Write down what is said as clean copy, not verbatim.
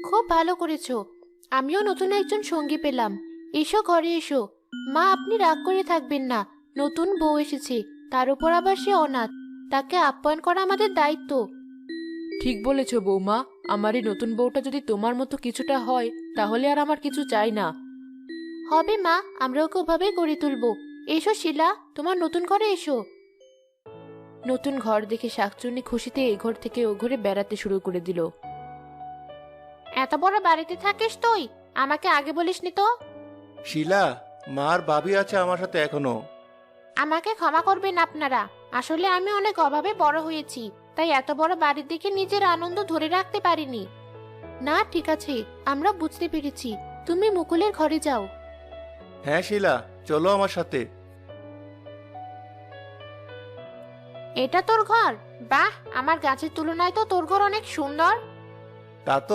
খুব ভালো করেছো। আমিও নতুন একজন সঙ্গী পেলাম। এসো ঘরে এসো। মা, আপনি রাগ করে থাকবেন না। নতুন বউ এসেছে, তার উপর আবার সে অনাথ। তাকে আপ্যায়ন করা আমাদের দায়িত্ব। ঠিক বলেছ বৌমা। আমার এই নতুন বউটা যদি তোমার মতো কিছুটা হয়, তাহলে আর আমার কিছু চাই না। হবে মা, আমরা ওকে ওভাবেই গড়ে তুলবো। এসো শিলা, তোমার নতুন ঘরে এসো। নতুন ঘর দেখে শাকচুন্নি খুশিতে এ ঘর থেকে ও ঘরে বেড়াতে শুরু করে দিল। এত বড় বাড়িতে থাকিস তুই? আমাকে আগে বলিসনি তো। শিলা, মার ভাবি আছে আমার সাথে এখনো। আমাকে ক্ষমা করবেন আপনারা। আসলে আমি অনেক অভাবে বড় হয়েছি, তাই এত বড় বাড়ির দিকে নিজের আনন্দ ধরে রাখতে পারিনি। না, ঠিক আছে, আমরা বুঝতে পেরেছি। তুমি মুকুলের ঘরে যাও। হ্যাঁ শিলা, চলো আমার সাথে। এটা তোর ঘর? বাহ, আমার গাছের তুলনায় তো তোর ঘর অনেক সুন্দর। তা তো